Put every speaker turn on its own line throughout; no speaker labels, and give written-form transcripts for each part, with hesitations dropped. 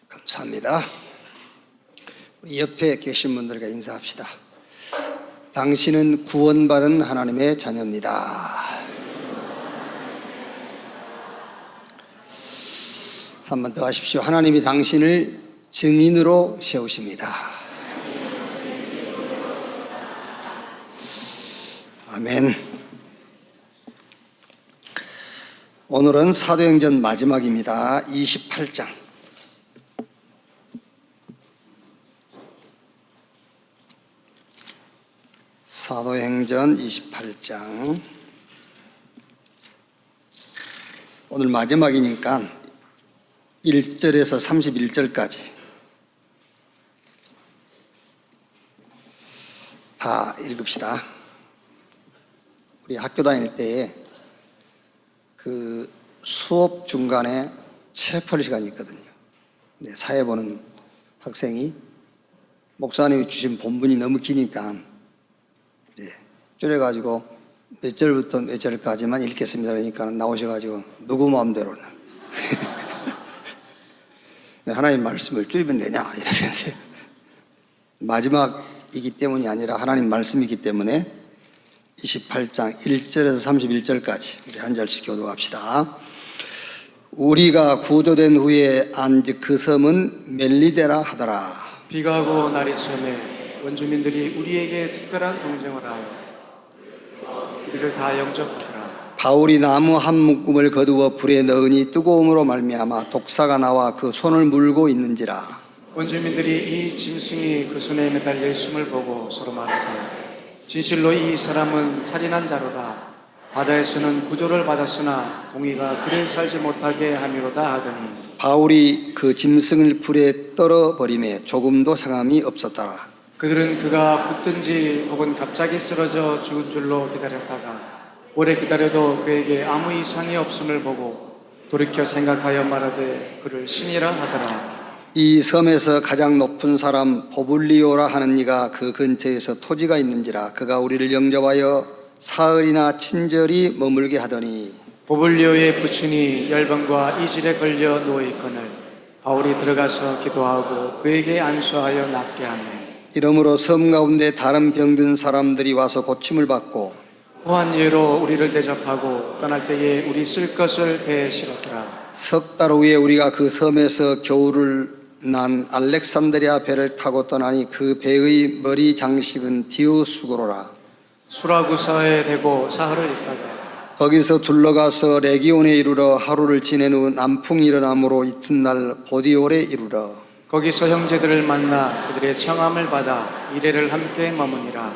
감사합니다. 우리 옆에 계신 분들과 인사합시다. 당신은 구원받은 하나님의 자녀입니다. 한 번 더 하십시오. 하나님이 당신을 증인으로 세우십니다. 아멘. 오늘은 사도행전 마지막입니다. 28장. 사도행전 28장. 오늘 마지막이니까 1절에서 31절까지 다 읽읍시다. 우리 학교 다닐 때에 그 수업 중간에 체펄 시간이 있거든요. 사회 보는 학생이 목사님이 주신 본문이 너무 기니까 줄여가지고 몇 절부터 몇 절까지만 읽겠습니다. 그러니까 나오셔가지고 누구 마음대로 하나님 말씀을 줄이면 되냐 이러면서 마지막이기 때문이 아니라 하나님 말씀이기 때문에 28장 1절에서 31절까지 우리 한 절씩 교독합시다. 우리가 구조된 후에 안즉 그 섬은 멜리데라 하더라.
비가 오고 날이 처음에 원주민들이 우리에게 특별한 동정을 하여 우리를 다 영접하더라.
바울이 나무 한 묶음을 거두어 불에 넣으니 뜨거움으로 말미암아 독사가 나와 그 손을 물고 있는지라.
원주민들이 이 짐승이 그 손에 매달려 있음을 보고 서로 말하되 진실로 이 사람은 살인한 자로다. 바다에서는 구조를 받았으나 공의가 그를 살지 못하게 함이로다 하더니
바울이 그 짐승을 불에 떨어버리매 조금도 상함이 없었더라.
그들은 그가 붙든지 혹은 갑자기 쓰러져 죽은 줄로 기다렸다가 오래 기다려도 그에게 아무 이상이 없음을 보고 돌이켜 생각하여 말하되 그를 신이라 하더라.
이 섬에서 가장 높은 사람 보블리오라 하는 이가 그 근처에서 토지가 있는지라. 그가 우리를 영접하여 사흘이나 친절히 머물게 하더니
보블리오의 부친이 열병과 이질에 걸려 누워있거늘 바울이 들어가서 기도하고 그에게 안수하여 낫게 하며
이러므로 섬 가운데 다른 병든 사람들이 와서 고침을 받고
후한 예로 우리를 대접하고 떠날 때에 우리 쓸 것을 배에 실었더라.
석 달 후에 우리가 그 섬에서 겨울을 난 알렉산드리아 배를 타고 떠나니 그 배의 머리 장식은 디오수고로라.
수라구사에 대고 사흘을 있다가
거기서 둘러가서 레기온에 이르러 하루를 지낸 후 남풍이 일어나므로 이튿날 보디올에 이르러
거기서 형제들을 만나 그들의 청함을 받아 이레를 함께 머무니라.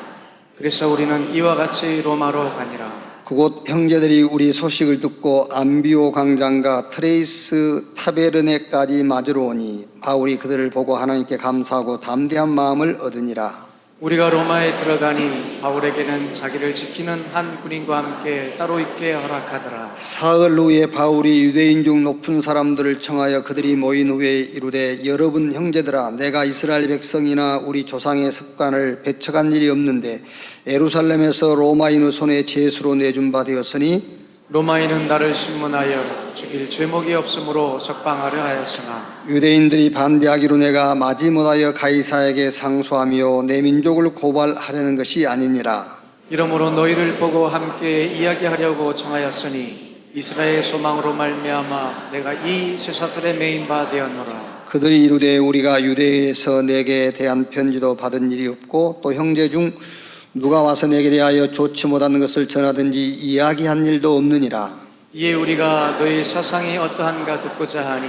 그래서 우리는 이와 같이 로마로 가니라.
그곳 형제들이 우리 소식을 듣고 암비오 광장과 트레이스 타베르네까지 맞으러 오니 바울이 그들을 보고 하나님께 감사하고 담대한 마음을 얻으니라.
우리가 로마에 들어가니 바울에게는 자기를 지키는 한 군인과 함께 따로 있게 허락하더라.
사흘 후에 바울이 유대인 중 높은 사람들을 청하여 그들이 모인 후에 이르되 여러분 형제들아, 내가 이스라엘 백성이나 우리 조상의 습관을 배척한 일이 없는데 예루살렘에서 로마인의 손에 제수로 내준 바 되었으니
로마인은 나를 신문하여 죽일 죄목이 없으므로 석방하려 하였으나
유대인들이 반대하기로 내가 마지못하여 가이사에게 상소하며 내 민족을 고발하려는 것이 아니니라.
이러므로 너희를 보고 함께 이야기하려고 청하였으니 이스라엘 소망으로 말미암아 내가 이 쇠사슬에 매인 바 되었노라.
그들이 이르되 우리가 유대에서 내게 대한 편지도 받은 일이 없고 또 형제 중 누가 와서 내게 대하여 좋지 못한 것을 전하든지 이야기한 일도 없느니라.
이에 우리가 너희 사상이 어떠한가 듣고자 하니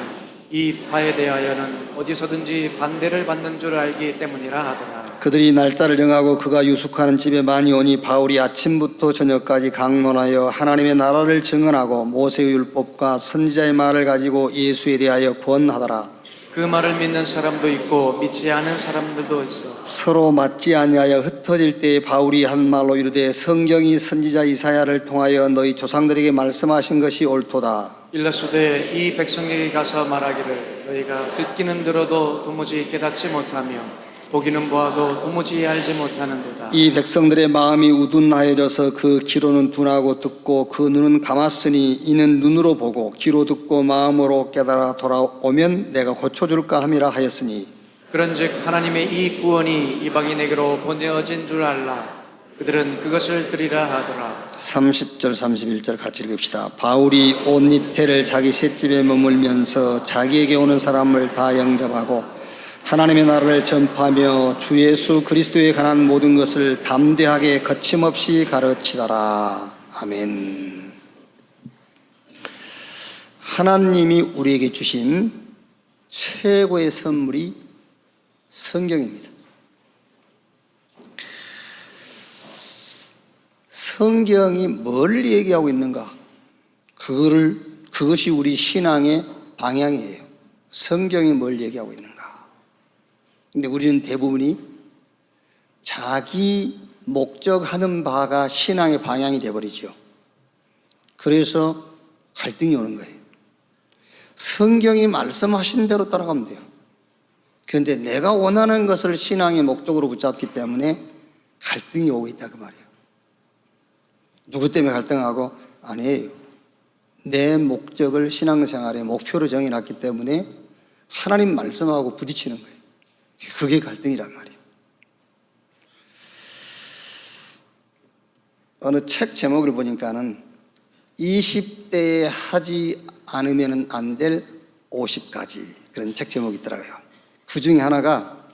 이 바에 대하여는 어디서든지 반대를 받는 줄 알기 때문이라 하더라.
그들이 날짜를 정하고 그가 유숙하는 집에 많이 오니 바울이 아침부터 저녁까지 강론하여 하나님의 나라를 증언하고 모세의 율법과 선지자의 말을 가지고 예수에 대하여 권하더라.
그 말을 믿는 사람도 있고 믿지 않은 사람들도 있어.
서로 맞지 아니하여 흩어질 때에 바울이 한 말로 이르되 성경이 선지자 이사야를 통하여 너희 조상들에게 말씀하신 것이 옳도다.
일러스되 이 백성에게 가서 말하기를 너희가 듣기는 들어도 도무지 깨닫지 못하며 보기는 보아도 도무지 알지 못하는도다.
이 백성들의 마음이 우둔하여져서 그 귀로는 둔하고 듣고 그 눈은 감았으니 이는 눈으로 보고 귀로 듣고 마음으로 깨달아 돌아오면 내가 고쳐줄까 함이라 하였으니
그런즉 하나님의 이 구원이 이방인에게로 보내어진 줄 알라. 그들은 그것을 들으라 하더라.
30절 31절 같이 읽읍시다. 바울이 온 이태를 자기 셋집에 머물면서 자기에게 오는 사람을 다 영접하고 하나님의 나라를 전파하며 주 예수 그리스도에 관한 모든 것을 담대하게 거침없이 가르치더라. 아멘. 하나님이 우리에게 주신 최고의 선물이 성경입니다. 성경이 뭘 얘기하고 있는가? 그것이 우리 신앙의 방향이에요. 성경이 뭘 얘기하고 있는가? 근데 우리는 대부분이 자기 목적하는 바가 신앙의 방향이 되어버리죠. 그래서 갈등이 오는 거예요. 성경이 말씀하신 대로 따라가면 돼요. 그런데 내가 원하는 것을 신앙의 목적으로 붙잡기 때문에 갈등이 오고 있다 그 말이에요. 누구 때문에 갈등하고? 아니에요. 내 목적을 신앙생활의 목표로 정해놨기 때문에 하나님 말씀하고 부딪히는 거예요. 그게 갈등이란 말이에요. 어느 책 제목을 보니까는 20대에 하지 않으면 안 될 50가지 그런 책 제목이 있더라고요. 그 중에 하나가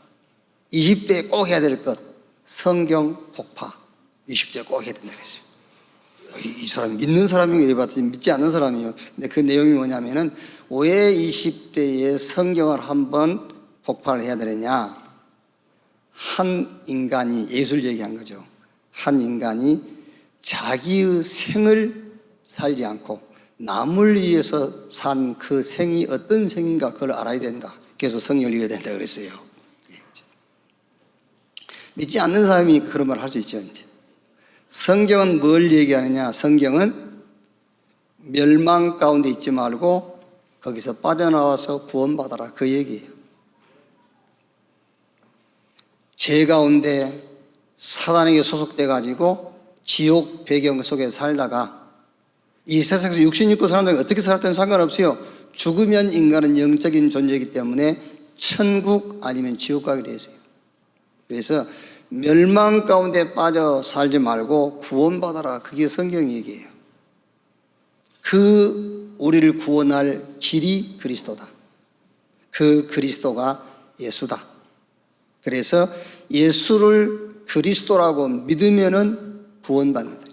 20대에 꼭 해야 될 것, 성경 독파. 20대에 꼭 해야 된다 그랬어요. 이 사람 믿는 사람이고 이래 봤더니 믿지 않는 사람이에요. 근데 그 내용이 뭐냐면은 왜 20대에 성경을 한번 독파를 해야 되느냐? 한 인간이, 예술 얘기한 거죠. 한 인간이 자기의 생을 살지 않고 남을 위해서 산 그 생이 어떤 생인가 그걸 알아야 된다. 그래서 성경을 읽어야 된다 그랬어요. 믿지 않는 사람이 그런 말 할 수 있죠. 이제 성경은 뭘 얘기하느냐? 성경은 멸망 가운데 있지 말고 거기서 빠져나와서 구원받아라 그 얘기예요. 죄 가운데 사단에게 소속돼 가지고 지옥 배경 속에 살다가 이 세상에서 육신 입고 사람들이 어떻게 살았든 상관없어요. 죽으면 인간은 영적인 존재이기 때문에 천국 아니면 지옥 가게 되어 있어요. 그래서 멸망 가운데 빠져 살지 말고 구원받아라. 그게 성경 얘기예요. 그 우리를 구원할 길이 그리스도다. 그 그리스도가 예수다. 그래서 예수를 그리스도라고 믿으면은 구원받는다.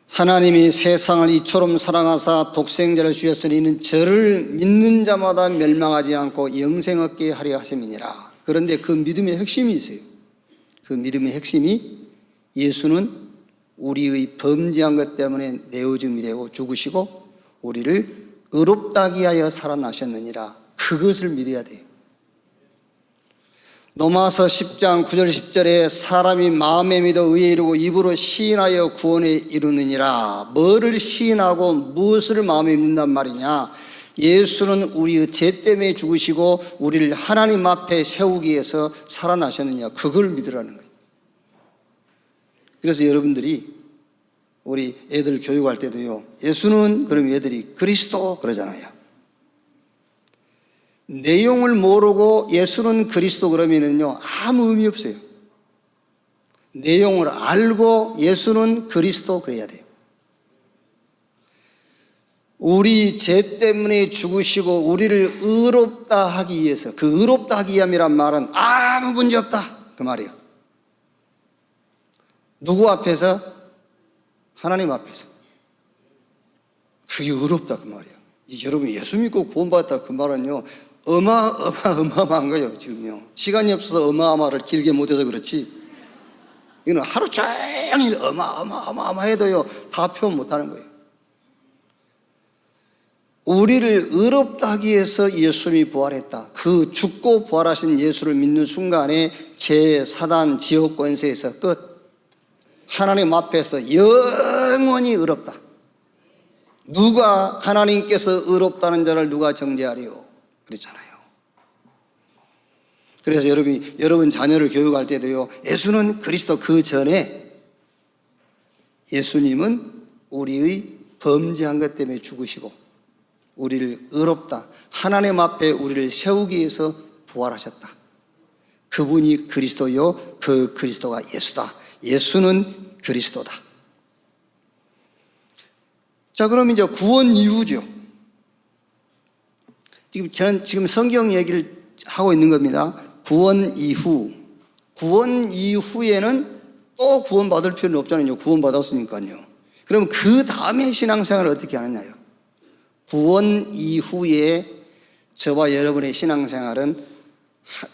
하나님이 세상을 이처럼 사랑하사 독생자를 주셨으니 이는 저를 믿는 자마다 멸망하지 않고 영생 얻게 하려 하심이니라. 그런데 그 믿음의 핵심이 있어요. 그 믿음의 핵심이 예수는 우리의 범죄한 것 때문에 내어줌이 되고 죽으시고 우리를 의롭다기 하여 살아나셨느니라. 그것을 믿어야 돼요. 로마서 10장 9절 10절에 사람이 마음에 믿어 의에 이르고 입으로 시인하여 구원에 이르느니라. 뭐를 시인하고 무엇을 마음에 믿는단 말이냐? 예수는 우리의 죄 때문에 죽으시고 우리를 하나님 앞에 세우기 위해서 살아나셨느냐. 그걸 믿으라는 거예요. 그래서 여러분들이 우리 애들 교육할 때도요, 예수는 그럼 애들이 그리스도 그러잖아요. 내용을 모르고 예수는 그리스도 그러면은요 아무 의미 없어요. 내용을 알고 예수는 그리스도 그래야 돼요. 우리 죄 때문에 죽으시고 우리를 의롭다 하기 위해서, 그 의롭다 하기 위함이란 말은 아무 문제 없다 그 말이에요. 누구 앞에서? 하나님 앞에서. 그게 의롭다 그 말이에요. 여러분 예수 믿고 구원받았다 그 말은요 어마어마한 거예요. 지금요 시간이 없어서 어마어마를 길게 못해서 그렇지 이거는 하루 종일 어마어마해도요 다 표현 못하는 거예요. 우리를 의롭다 하기 위해서 예수님이 부활했다. 그 죽고 부활하신 예수를 믿는 순간에 제 사단 지옥 권세에서 끝. 하나님 앞에서 영원히 의롭다. 누가 하나님께서 의롭다는 자를 누가 정죄하리요? 그랬잖아요. 그래서 여러분 자녀를 교육할 때도요, 예수는 그리스도, 그 전에 예수님은 우리의 범죄한 것 때문에 죽으시고 우리를 의롭다, 하나님 앞에 우리를 세우기 위해서 부활하셨다. 그분이 그리스도요, 그 그리스도가 예수다. 예수는 그리스도다. 자, 그럼 이제 구원 이후죠. 저는 지금 성경 얘기를 하고 있는 겁니다. 구원 이후. 구원 이후에는 또 구원받을 필요는 없잖아요. 구원받았으니까요. 그럼 그 다음에 신앙생활을 어떻게 하느냐요? 구원 이후에 저와 여러분의 신앙생활은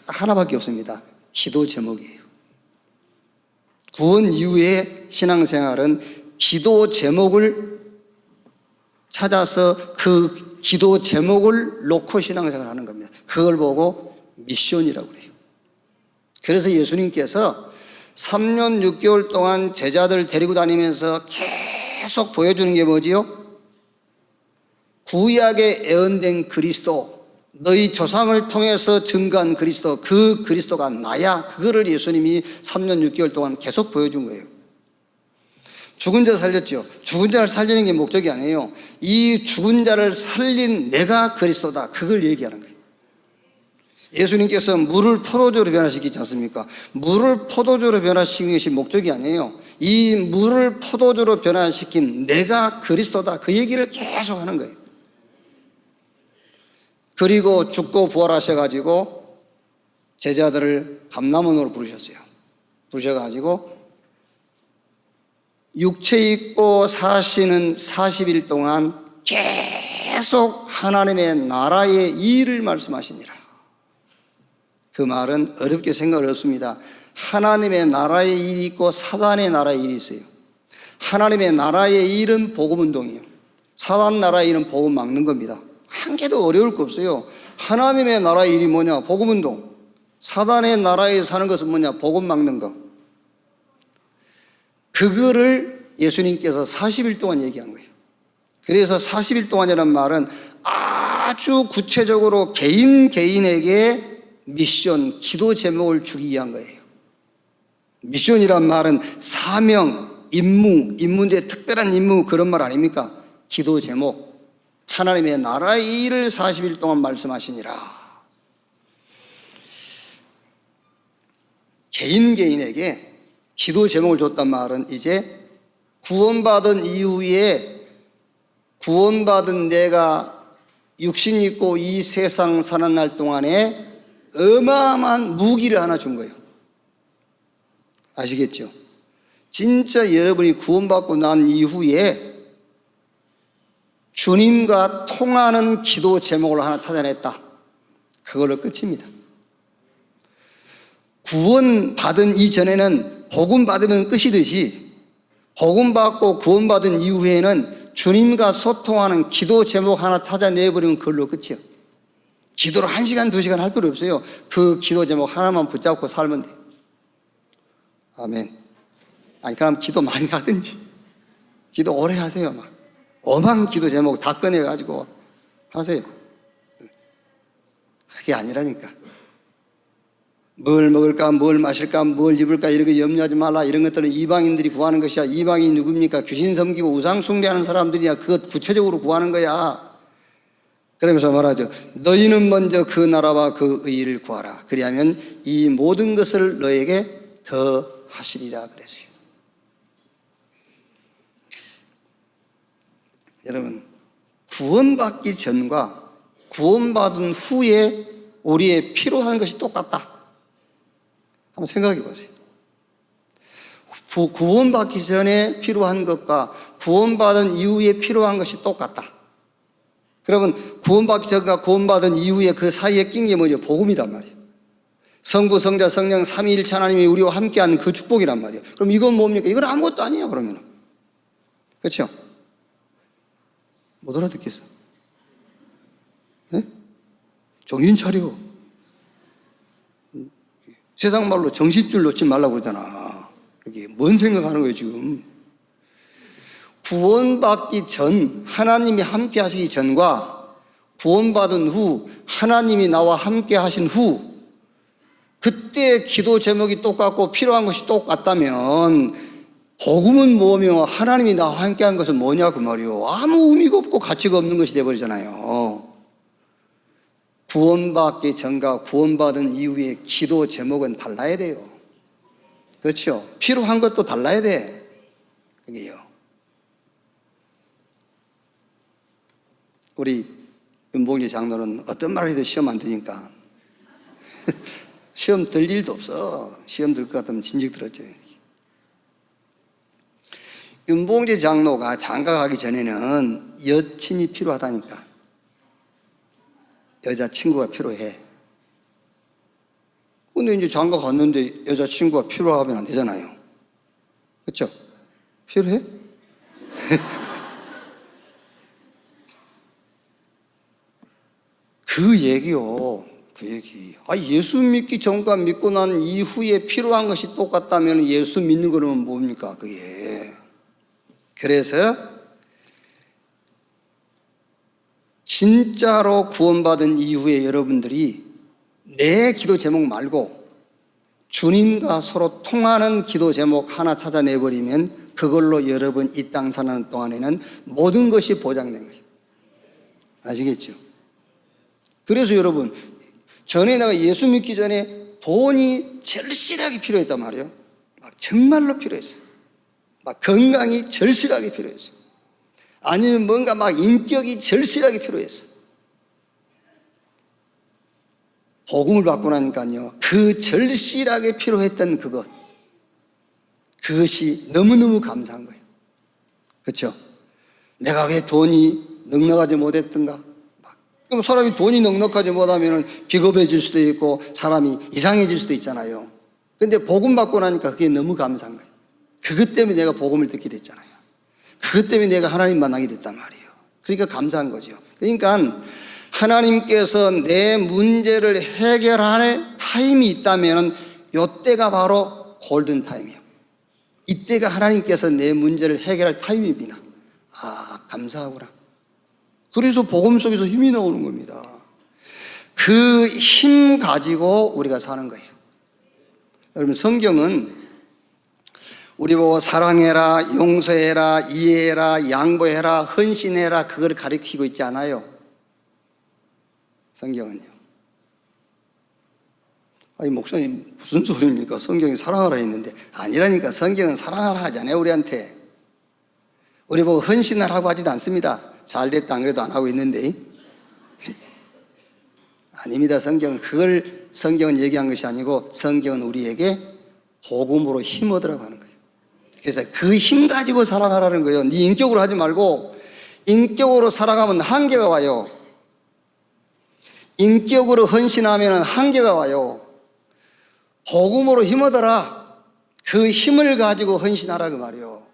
하나밖에 없습니다. 기도 제목이에요. 구원 이후의 신앙생활은 기도 제목을 찾아서 그 기도 제목을 놓고 신앙생활을 하는 겁니다. 그걸 보고 미션이라고 그래요. 그래서 예수님께서 3년 6개월 동안 제자들 데리고 다니면서 계속 보여주는 게 뭐지요? 구약에 예언된 그리스도, 너희 조상을 통해서 증거한 그리스도, 그 그리스도가 나야. 그거를 예수님이 3년 6개월 동안 계속 보여준 거예요. 죽은 자 살렸죠. 죽은 자를 살리는 게 목적이 아니에요. 이 죽은 자를 살린 내가 그리스도다. 그걸 얘기하는 거예요. 예수님께서 물을 포도주로 변화시키지 않습니까? 물을 포도주로 변화시키는 것이 목적이 아니에요. 이 물을 포도주로 변화시킨 내가 그리스도다. 그 얘기를 계속 하는 거예요. 그리고 죽고 부활하셔가지고 제자들을 감람원으로 부르셨어요. 부르셔가지고 육체 입고 사시는 40일 동안 계속 하나님의 나라의 일을 말씀하시니라. 그 말은 어렵게 생각 어렵습니다. 하나님의 나라의 일이 있고 사단의 나라의 일이 있어요. 하나님의 나라의 일은 복음운동이에요. 사단 나라의 일은 복음 막는 겁니다. 한 개도 어려울 거 없어요. 하나님의 나라의 일이 뭐냐? 복음운동. 사단의 나라에 사는 것은 뭐냐? 복음 막는 거. 그거를 예수님께서 40일 동안 얘기한 거예요. 그래서 40일 동안이라는 말은 아주 구체적으로 개인에게 미션, 기도 제목을 주기 위한 거예요. 미션이란 말은 사명, 임무인데 특별한 임무, 그런 말 아닙니까? 기도 제목. 하나님의 나라의 일을 40일 동안 말씀하시니라. 개인에게 기도 제목을 줬단 말은 이제 구원받은 이후에 구원받은 내가 육신 있고 이 세상 사는 날 동안에 어마어마한 무기를 하나 준 거예요. 아시겠죠? 진짜 여러분이 구원받고 난 이후에 주님과 통하는 기도 제목을 하나 찾아냈다. 그걸로 끝입니다. 구원받은 이전에는 복음 받으면 끝이듯이 복음 받고 구원받은 이후에는 주님과 소통하는 기도 제목 하나 찾아내버리면 그걸로 끝이에요. 기도를 1시간, 2시간 할 필요 없어요. 그 기도 제목 하나만 붙잡고 살면 돼요. 아멘. 아니, 그럼 기도 많이 하든지, 기도 오래 하세요. 막 어마한 기도 제목 다 꺼내가지고 하세요. 그게 아니라니까. 뭘 먹을까, 뭘 마실까, 뭘 입을까, 이런 거 염려하지 말라. 이런 것들은 이방인들이 구하는 것이야. 이방인이 누굽니까? 귀신 섬기고 우상 숭배하는 사람들이야. 그것 구체적으로 구하는 거야. 그러면서 말하죠. 너희는 먼저 그 나라와 그 의를 구하라. 그리하면 이 모든 것을 너에게 더 하시리라 그랬어요. 여러분, 구원받기 전과 구원받은 후에 우리의 필요한 것이 똑같다. 한번 생각해 보세요. 구원받기 전에 필요한 것과 구원받은 이후에 필요한 것이 똑같다. 그러면 구원받기 전과 구원받은 이후에 그 사이에 낀 게 뭐죠? 복음이란 말이에요. 성부, 성자, 성령 삼위일체 하나님이 우리와 함께하는 그 축복이란 말이에요. 그럼 이건 뭡니까? 이건 아무것도 아니에요. 그러면 그렇죠? 못 알아듣겠어. 네? 정신 차려. 세상 말로 정신줄 놓지 말라고 그러잖아. 그게 뭔 생각하는 거예요 지금? 구원받기 전, 하나님이 함께 하시기 전과 구원받은 후, 하나님이 나와 함께 하신 후, 그때 기도 제목이 똑같고 필요한 것이 똑같다면 복음은 뭐며 하나님이 나와 함께한 것은 뭐냐 그 말이요. 아무 의미가 없고 가치가 없는 것이 돼버리잖아요. 구원받기 전과 구원받은 이후의 기도 제목은 달라야 돼요. 그렇죠? 필요한 것도 달라야 돼. 그게요. 우리 윤봉지 장로는 어떤 말을 해도 시험 안 드니까 시험 들 일도 없어. 시험 들 것 같으면 진즉 들었죠. 윤봉지 장로가 장가 가기 전에는 여친이 필요하다니까. 여자친구가 필요해. 근데 이제 장가 갔는데 여자친구가 필요하면 안 되잖아요. 그렇죠? 필요해? 그 얘기요. 그 얘기. 예수 믿기 전과 믿고 난 이후에 필요한 것이 똑같다면 예수 믿는 거는 뭡니까? 그게. 그래서 진짜로 구원받은 이후에 여러분들이 내 기도 제목 말고 주님과 서로 통하는 기도 제목 하나 찾아내버리면 그걸로 여러분 이 땅 사는 동안에는 모든 것이 보장된 거예요. 아시겠죠? 그래서 여러분, 전에 내가 예수 믿기 전에 돈이 절실하게 필요했단 말이에요. 막 정말로 필요했어요. 막 건강이 절실하게 필요했어요. 아니면 뭔가 막 인격이 절실하게 필요했어요. 복음을 받고 나니까요, 그 절실하게 필요했던 그것이 너무너무 감사한 거예요. 그렇죠? 내가 왜 돈이 넉넉하지 못했던가? 그럼 사람이 돈이 넉넉하지 못하면 비겁해질 수도 있고 사람이 이상해질 수도 있잖아요. 근데 복음 받고 나니까 그게 너무 감사한 거예요. 그것 때문에 내가 복음을 듣게 됐잖아요. 그것 때문에 내가 하나님 만나게 됐단 말이에요. 그러니까 감사한 거죠. 그러니까 하나님께서 내 문제를 해결할 타임이 있다면 이때가 바로 골든 타임이에요. 이때가 하나님께서 내 문제를 해결할 타임입니다. 감사하구나. 그래서 복음 속에서 힘이 나오는 겁니다. 그 힘 가지고 우리가 사는 거예요. 여러분, 성경은 우리 보고 사랑해라, 용서해라, 이해해라, 양보해라, 헌신해라, 그걸 가리키고 있지 않아요. 성경은요. 목사님 무슨 소리입니까? 성경이 사랑하라 했는데. 아니라니까. 성경은 사랑하라 하잖아요, 우리한테. 우리 보고 헌신하라고 하지도 않습니다. 잘됐다 안 그래도 안 하고 있는데. 아닙니다. 성경은 얘기한 것이 아니고 성경은 우리에게 복음으로 힘 얻으라고 하는 거예요. 그래서 그 힘 가지고 살아가라는 거예요. 네 인격으로 하지 말고 인격으로 살아가면 한계가 와요. 인격으로 헌신하면 한계가 와요. 복음으로 힘 얻어라. 그 힘을 가지고 헌신하라 그 말이에요.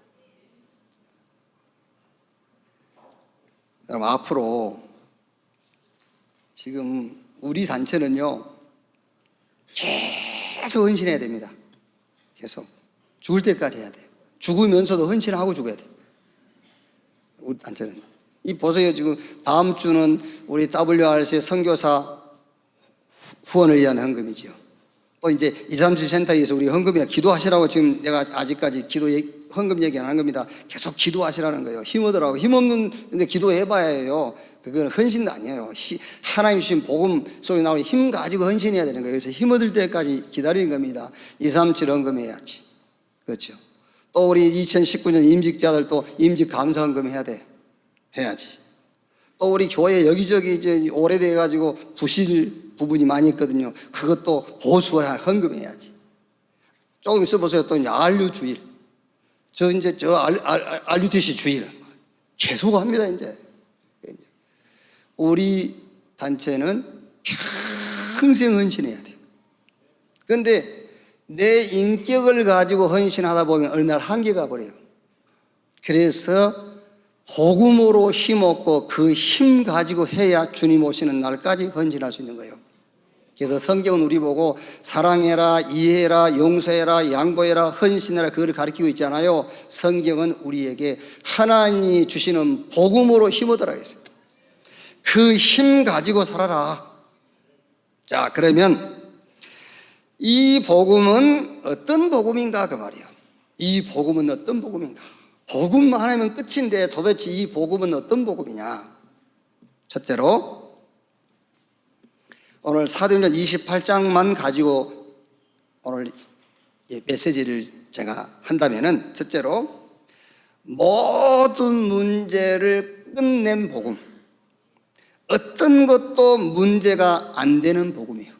여러분, 앞으로 지금 우리 단체는요, 계속 헌신해야 됩니다. 계속. 죽을 때까지 해야 돼요. 죽으면서도 헌신하고 죽어야 돼요. 우리 단체는. 보세요. 지금 다음 주는 우리 WRC 선교사 후원을 위한 헌금이지요. 또 이제 237 센터에서 우리 헌금이야 기도하시라고 지금 내가 아직까지 헌금 얘기 안 한 겁니다. 계속 기도하시라는 거예요. 힘 얻으라고. 힘 없는데 기도해봐야 해요. 그건 헌신도 아니에요. 하나님 주신 복음 속에 나오는 힘 가지고 헌신해야 되는 거예요. 그래서 힘 얻을 때까지 기다리는 겁니다. 237 헌금해야지. 그렇죠. 또 우리 2019년 임직자들도 임직 감사 헌금 해야 돼. 해야지. 또 우리 교회 여기저기 이제 오래돼가지고 부실 부분이 많이 있거든요. 그것도 보수해야 헌금해야지. 조금 있어 보세요. 또 이제 안류 주일. RUTC 주일. 계속 합니다, 이제. 우리 단체는 평생 헌신해야 돼요. 그런데 내 인격을 가지고 헌신하다 보면 어느 날 한계가 버려요. 그래서 복음으로 힘없고 그 힘 가지고 해야 주님 오시는 날까지 헌신할 수 있는 거예요. 그래서 성경은 우리 보고 사랑해라, 이해해라, 용서해라, 양보해라, 헌신해라 그걸 가르치고 있잖아요. 성경은 우리에게 하나님이 주시는 복음으로 힘 얻으라 했어요. 그 힘 가지고 살아라. 자, 그러면 이 복음은 어떤 복음인가 그 말이에요. 이 복음은 어떤 복음인가? 복음만 하면 끝인데 도대체 이 복음은 어떤 복음이냐? 첫째로 오늘 사도행전 28장만 가지고 오늘 메시지를 제가 한다면은, 첫째로 모든 문제를 끝낸 복음, 어떤 것도 문제가 안 되는 복음이에요.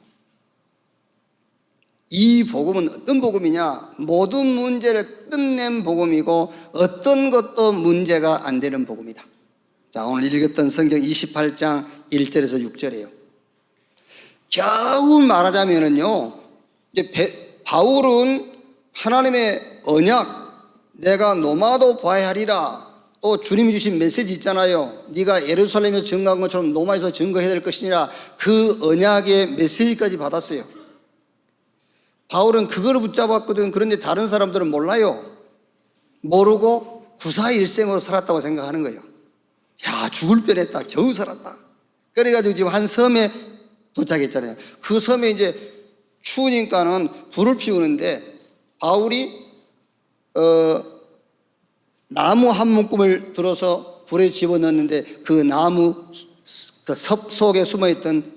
이 복음은 어떤 복음이냐? 모든 문제를 끝낸 복음이고 어떤 것도 문제가 안 되는 복음이다. 자, 오늘 읽었던 성경 28장 1절에서 6절이에요. 겨우 말하자면은요, 이제 바울은 하나님의 언약, 내가 노마도 봐야 하리라, 또 주님이 주신 메시지 있잖아요. 네가 예루살렘에서 증거한 것처럼 노마에서 증거해야 될 것이니라, 그 언약의 메시지까지 받았어요. 바울은 그거를 붙잡았거든. 그런데 다른 사람들은 몰라요. 모르고 구사일생으로 살았다고 생각하는 거예요. 야, 죽을 뻔했다, 겨우 살았다. 그래가지고 지금 한 섬에 도착했잖아요. 그 섬에 이제 추우니까는 불을 피우는데 바울이 나무 한 묶음을 들어서 불에 집어넣었는데 그 나무 그 섭 속에 숨어있던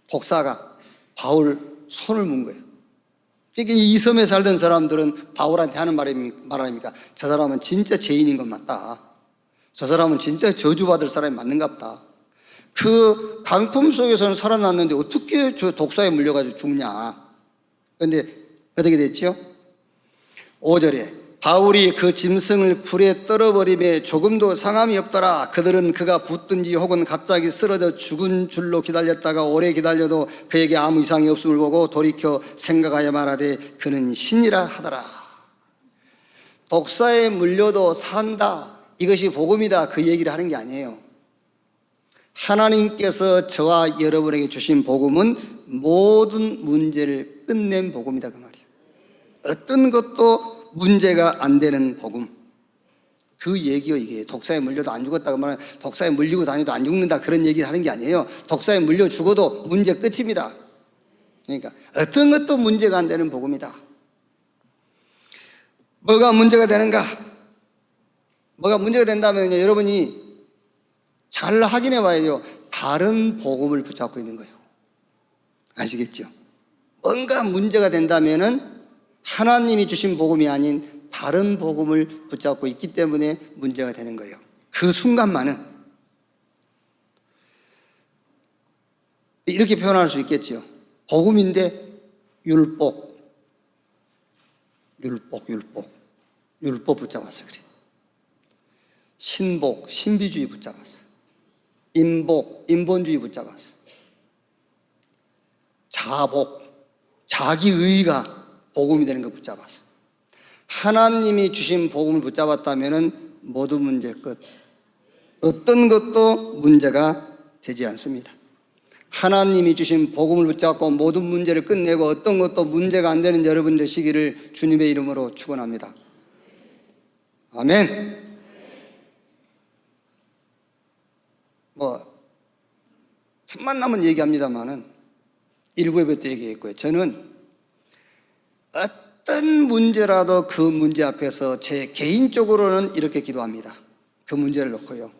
독사가 바울 손을 문 거예요. 그러니까 이 섬에 살던 사람들은 바울한테 하는 말 아닙니까? 저 사람은 진짜 죄인인 것 맞다. 저 사람은 진짜 저주받을 사람이 맞는가 보다. 그 강품 속에서는 살아났는데 어떻게 저 독사에 물려가지고 죽냐. 그런데 어떻게 됐죠? 5절에 바울이 그 짐승을 불에 떨어버림에 조금도 상함이 없더라. 그들은 그가 붙든지 혹은 갑자기 쓰러져 죽은 줄로 기다렸다가 오래 기다려도 그에게 아무 이상이 없음을 보고 돌이켜 생각하여 말하되 그는 신이라 하더라. 독사에 물려도 산다, 이것이 복음이다, 그 얘기를 하는 게 아니에요. 하나님께서 저와 여러분에게 주신 복음은 모든 문제를 끝낸 복음이다 그 말이에요. 어떤 것도 문제가 안 되는 복음, 그 얘기요. 이게 독사에 물려도 안 죽었다고 말하면 독사에 물리고 다녀도 안 죽는다, 그런 얘기를 하는 게 아니에요. 독사에 물려 죽어도 문제 끝입니다. 그러니까 어떤 것도 문제가 안 되는 복음이다. 뭐가 문제가 되는가? 뭐가 문제가 된다면요, 여러분이 잘 확인해 봐야 돼요. 다른 복음을 붙잡고 있는 거예요. 아시겠죠? 뭔가 문제가 된다면은 하나님이 주신 복음이 아닌 다른 복음을 붙잡고 있기 때문에 문제가 되는 거예요. 그 순간만은. 이렇게 표현할 수 있겠죠. 복음인데 율법 붙잡았어요. 그래. 신복, 신비주의 붙잡았어요. 인복, 인본주의 붙잡았어요. 자복, 자기의가 복음이 되는 거 붙잡았어. 하나님이 주신 복음을 붙잡았다면 모든 문제 끝. 어떤 것도 문제가 되지 않습니다. 하나님이 주신 복음을 붙잡고 모든 문제를 끝내고 어떤 것도 문제가 안 되는 여러분 되시기를 주님의 이름으로 축원합니다. 아멘. 틈만 나면 얘기합니다만은 일부 예배 때 얘기했고요. 저는 어떤 문제라도 그 문제 앞에서 제 개인적으로는 이렇게 기도합니다. 그 문제를 놓고요.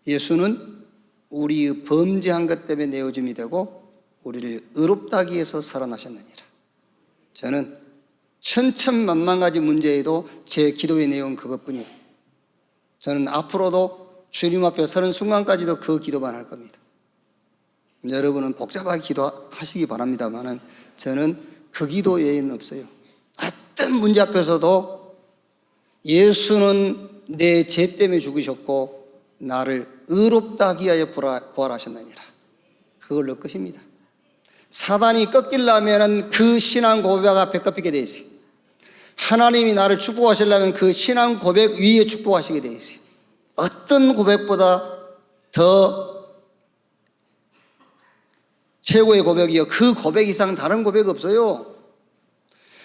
예수는 우리 범죄한 것 때문에 내어줌이 되고 우리를 의롭다 하기 위해서 살아나셨느니라. 저는 천천만만 가지 문제에도 제 기도의 내용은 그것뿐이에요. 저는 앞으로도 주님 앞에 서는 순간까지도 그 기도만 할 겁니다. 여러분은 복잡하게 기도하시기 바랍니다만은 저는 그 기도 외에는 없어요. 어떤 문제 앞에서도 예수는 내 죄 때문에 죽으셨고 나를 의롭다 하기 위하여 부활하셨느니라. 그걸로 끝입니다. 사단이 꺾이려면 그 신앙 고백 앞에 꺾이게 돼 있어요. 하나님이 나를 축복하시려면 그 신앙 고백 위에 축복하시게 돼 있어요. 어떤 고백보다 더 최고의 고백이요, 그 고백 이상 다른 고백 없어요.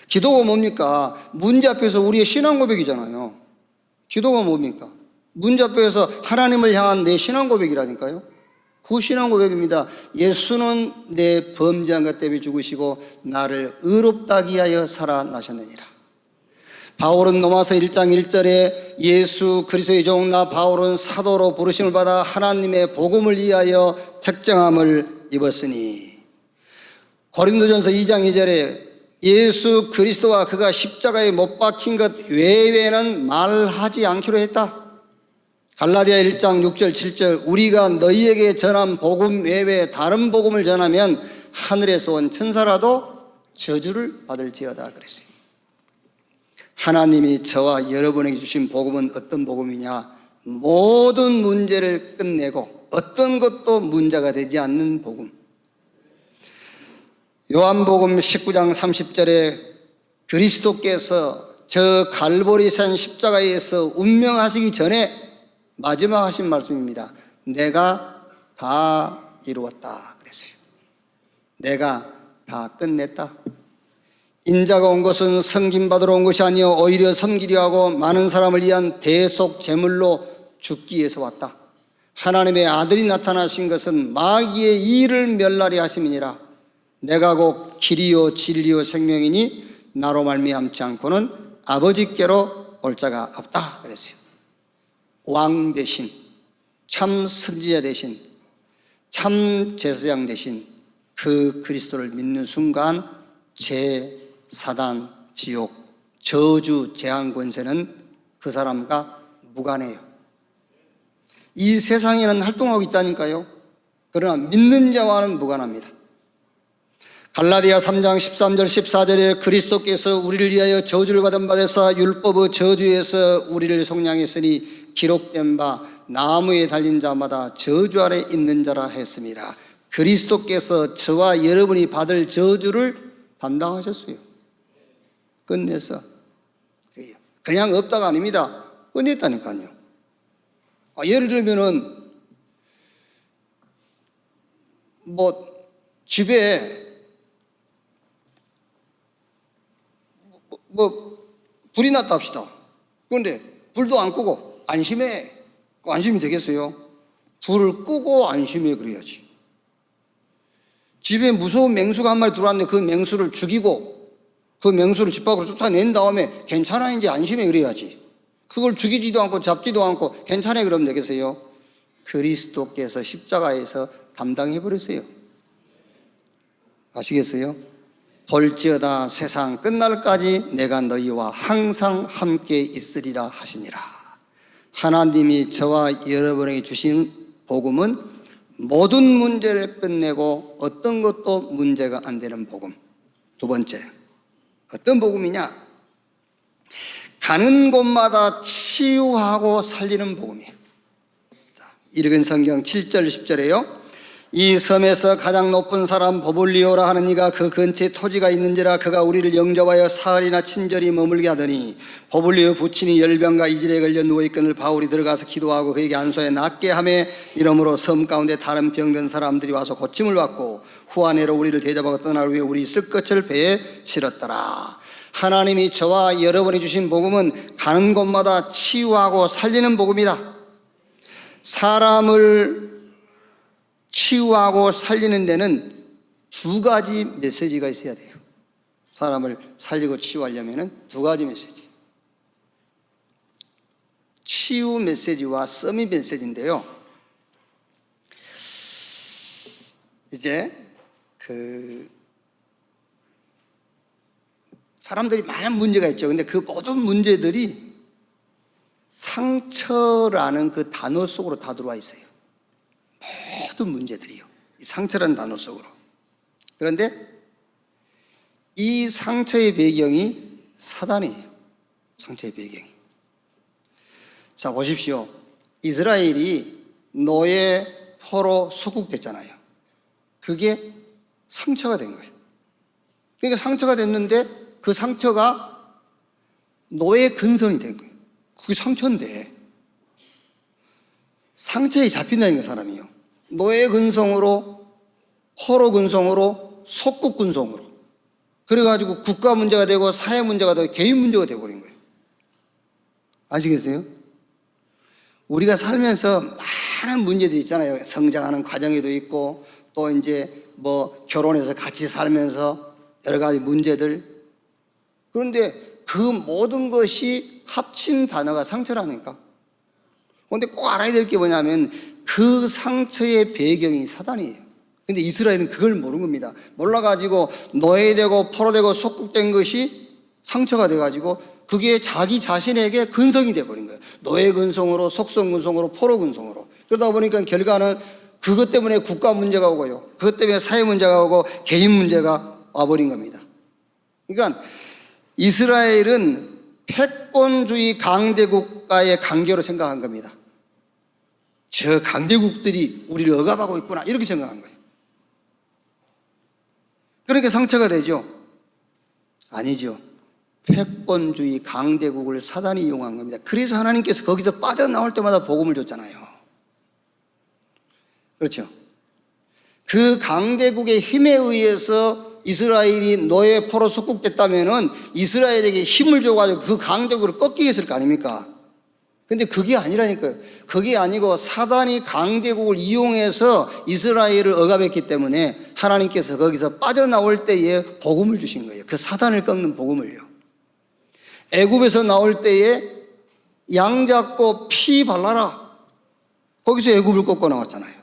기도가 뭡니까? 문제 앞에서 우리의 신앙 고백이잖아요. 기도가 뭡니까? 문제 앞에서 하나님을 향한 내 신앙 고백이라니까요. 그 신앙 고백입니다. 예수는 내 범죄한 것 때문에 죽으시고 나를 의롭다 하기 위하여 살아나셨느니라. 바울은 로마서 1장 1절에 예수 그리스도의 종 나 바울은 사도로 부르심을 받아 하나님의 복음을 위하여 택정함을 입었으니, 고린도전서 2장 2절에 예수 그리스도와 그가 십자가에 못 박힌 것 외에는 말하지 않기로 했다. 갈라디아 1장 6절 7절 우리가 너희에게 전한 복음 외에 다른 복음을 전하면 하늘에서 온 천사라도 저주를 받을지어다 그랬어요. 하나님이 저와 여러분에게 주신 복음은 어떤 복음이냐? 모든 문제를 끝내고 어떤 것도 문제가 되지 않는 복음. 요한복음 19장 30절에 그리스도께서 저 갈보리산 십자가에서 운명하시기 전에 마지막 하신 말씀입니다. 내가 다 이루었다 그랬어요. 내가 다 끝냈다. 인자가 온 것은 섬김받으러 온 것이 아니요 오히려 섬기려 하고 많은 사람을 위한 대속 제물로 죽기 위해서 왔다. 하나님의 아들이 나타나신 것은 마귀의 일을 멸하려 하심이니라. 내가 곧 길이요 진리요 생명이니 나로 말미암지 않고는 아버지께로 올 자가 없다 그랬어요. 왕 대신, 참 선지자 대신, 참 제사장 대신 그 그리스도를 믿는 순간 사단, 지옥, 저주, 재앙 권세는 그 사람과 무관해요. 이 세상에는 활동하고 있다니까요. 그러나 믿는 자와는 무관합니다. 갈라디아 3장 13절 14절에 그리스도께서 우리를 위하여 저주를 받은 바 되사 율법의 저주에서 우리를 속량했으니 기록된 바 나무에 달린 자마다 저주 아래 있는 자라 했습니다. 그리스도께서 저와 여러분이 받을 저주를 담당하셨어요. 끝내서. 그냥 없다가 아닙니다. 끝냈다니까요. 예를 들면은 집에 불이 났다 합시다. 그런데 불도 안 끄고 안심해. 안심이 되겠어요? 불을 끄고 안심해 그래야지. 집에 무서운 맹수가 한 마리 들어왔는데 그 맹수를 죽이고 그 맹수를 집 밖으로 쫓아낸 다음에 괜찮아 이제 안심해 그래야지. 그걸 죽이지도 않고 잡지도 않고 괜찮아 그러면 되겠어요? 그리스도께서 십자가에서 담당해 버렸어요. 아시겠어요? 볼지어다 세상 끝날까지 내가 너희와 항상 함께 있으리라 하시니라. 하나님이 저와 여러분에게 주신 복음은 모든 문제를 끝내고 어떤 것도 문제가 안 되는 복음. 두 번째, 어떤 복음이냐? 가는 곳마다 치유하고 살리는 복음이에요. 읽은 성경 7절 10절에요. 이 섬에서 가장 높은 사람 보블리오라 하는 이가 그 근처에 토지가 있는지라 그가 우리를 영접하여 사흘이나 친절히 머물게 하더니 보블리오 부친이 열병과 이질에 걸려 누워있거늘 바울이 들어가서 기도하고 그에게 안수하여 낫게 하매 이러므로 섬 가운데 다른 병든 사람들이 와서 고침을 받고 후한해로 우리를 대접하고 떠날 후에 우리 있을 것을 배에 실었더라. 하나님이 저와 여러분이 주신 복음은 가는 곳마다 치유하고 살리는 복음이다. 사람을 치유하고 살리는 데는 두 가지 메시지가 있어야 돼요. 사람을 살리고 치유하려면 두 가지 메시지. 치유 메시지와 서밋 메시지인데요. 이제 사람들이 많은 문제가 있죠. 근데 그 모든 문제들이 상처라는 그 단어 속으로 다 들어와 있어요. 모든 문제들이요. 이 상처라는 단어 속으로. 그런데 이 상처의 배경이 사단이에요. 상처의 배경이. 자, 보십시오. 이스라엘이 노예 포로 속국됐잖아요. 그게 상처가 된 거예요. 그러니까 상처가 됐는데 그 상처가 노예 근성이 된 거예요. 그게 상처인데 상처에 잡힌다는 거 사람이요. 노예 근성으로, 포로 근성으로, 속국 근성으로. 그래가지고 국가 문제가 되고 사회 문제가 되고 개인 문제가 되어버린 거예요. 아시겠어요? 우리가 살면서 많은 문제들이 있잖아요. 성장하는 과정에도 있고, 또 이제 뭐 결혼해서 같이 살면서 여러 가지 문제들. 그런데 그 모든 것이 합친 단어가 상처라니까. 그런데 꼭 알아야 될 게 뭐냐면 그 상처의 배경이 사단이에요. 근데 이스라엘은 그걸 모르는 겁니다. 몰라가지고 노예되고 포로되고 속국된 것이 상처가 돼가지고 그게 자기 자신에게 근성이 돼버린 거예요. 노예 근성으로, 속성 근성으로, 포로 근성으로. 그러다 보니까 결과는 그것 때문에 국가 문제가 오고요. 그것 때문에 사회 문제가 오고 개인 문제가 와버린 겁니다. 그러니까 이스라엘은 패권주의 강대국가의 관계로 생각한 겁니다. 저 강대국들이 우리를 억압하고 있구나 이렇게 생각한 거예요. 그러니까 상처가 되죠. 아니죠. 패권주의 강대국을 사단이 이용한 겁니다. 그래서 하나님께서 거기서 빠져나올 때마다 복음을 줬잖아요. 그렇죠. 그 강대국의 힘에 의해서 이스라엘이 노예 포로 속국됐다면은 이스라엘에게 힘을 줘가지고 그 강대국을 꺾게 했을 거 아닙니까? 근데 그게 아니라니까요. 그게 아니고 사단이 강대국을 이용해서 이스라엘을 억압했기 때문에 하나님께서 거기서 빠져나올 때에 복음을 주신 거예요. 그 사단을 꺾는 복음을요. 애굽에서 나올 때에 양 잡고 피 발라라. 거기서 애굽을 꺾고 나왔잖아요.